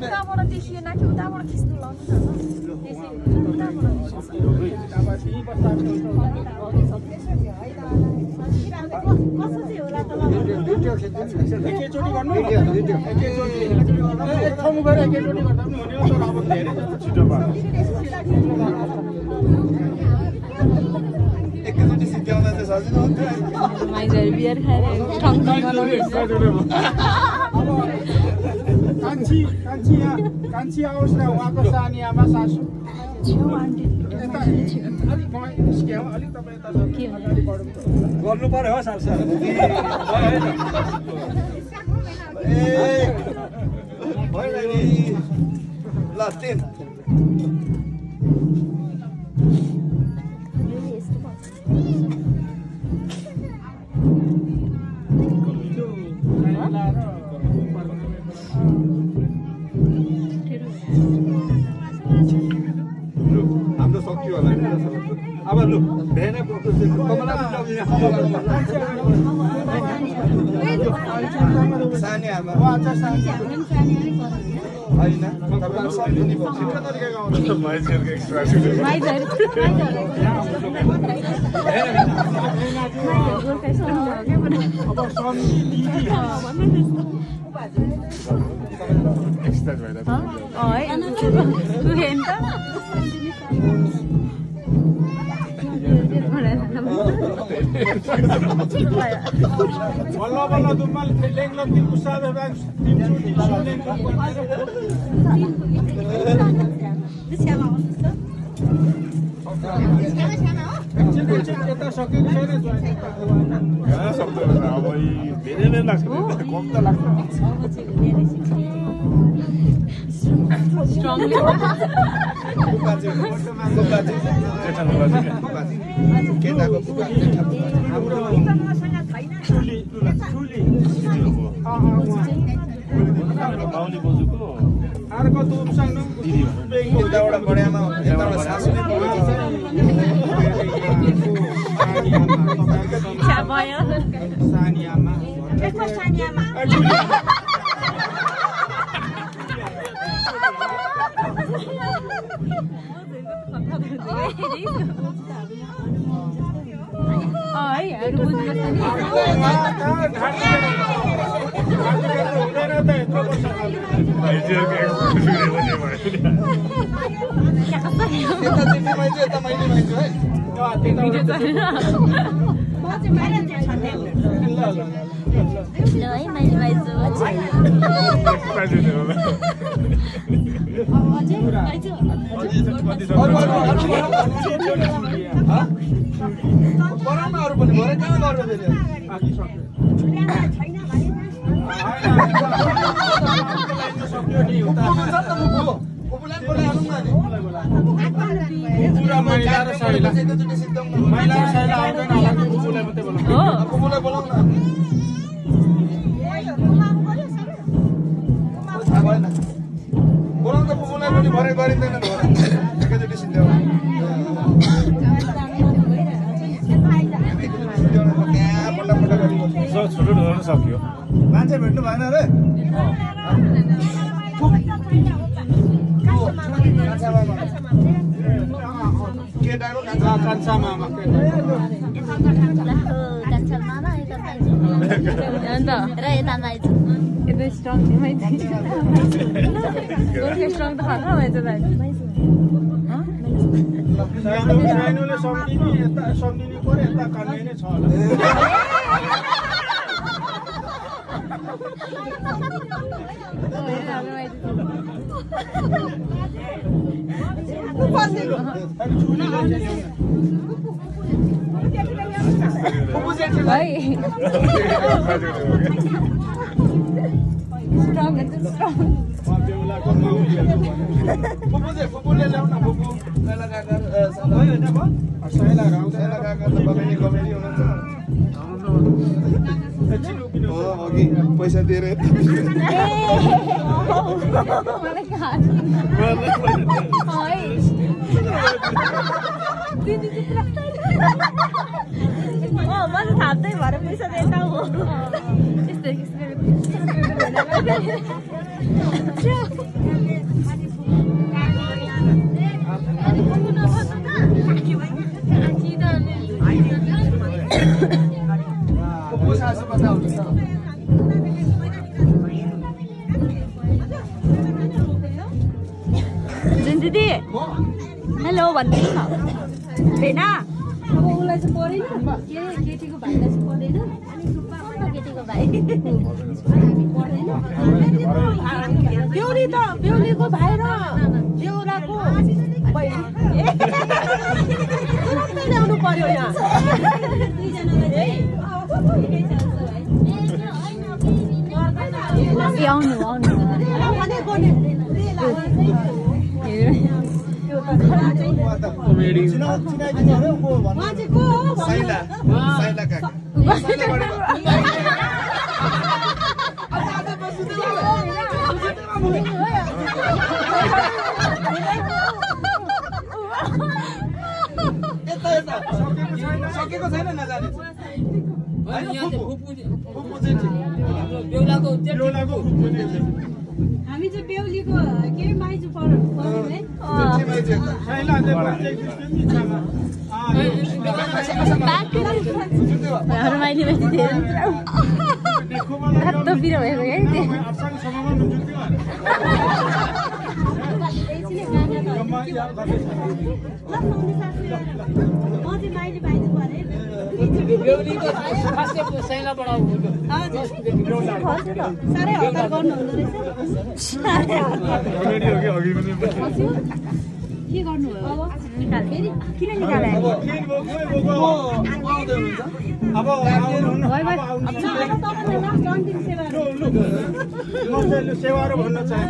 उताबाट देखिएन कि उताबाट खिच्नु लाउनु एकैचोटि सिद्ध्याउँदा चाहिँ सजिलो हुन्थ्यो माइजहरू बियर खाएर ठङ ठङ कान्छी आओस् न उहाँको सानी आमा सासू गर्नु पर्यो हो सालसा ल तीन हाम्रो सक्यो होला अब लु भेना सानी आमा होइन Wallah wallah dumal leng leng din usada bang din chuti leng kita saking sana ya सक्दो अब धेरै बेर लाग्छ कम त लाग्छ strongly केटाको बुका हाम्रो माउली बोजुको अर्को तुमसँग दिदी यताबाट बढ्यामा यताबाट सासुले सानी आमा यसको सानी आमा बनाउनहरु पनि भरे कहाँ गर्नु फेरि आदि सक्यो सक्यो नि उता popular बोलाउनु न नि पुरा महिला र साइला महिला र साइला आउँदैन होला नि पुपुलाई मात्रै बोलाउनु हो पुपुलाई बोलाउन भएन बोलाउन त पुपुलाई पनि भरे गरिँदैन नि होला एकैचोटि सिद्ध्याउ छोटो गर्न सक्यो मान्छे भेट्नु भएन रे केटाको कान्छा मामा साइनोले सम्झिने पर्यो यता कन्ने नै छ होला पुपुले ल्याउन पुपु साइला कमेडी हुनुहुन्छ पैसा दिएर मैले थाप्दै भएर पैसा दिएन हो जुन दिदी हेलो भन्दिनु न हैन अब उसलाई चाहिँ परेन केटीको भाइलाई चाहिँ परेन केटीको भाइ बेहुलीको भाइ र बेहुलाको ल्याउनु पर्यो यहाँ आउनु कमेडी साइला काका सकेको छैन नजाने हामी चाहिँ बेहुलीको के माइजू पर्यो है माइली माइली धेरै रातो बिरो भएको साह्रै हतार गर्नुहुँदो रहेछ कमेडी हो कि अघि पनि के गर्नु हो किन निकाले अब सेवाहरू भन्न चाहे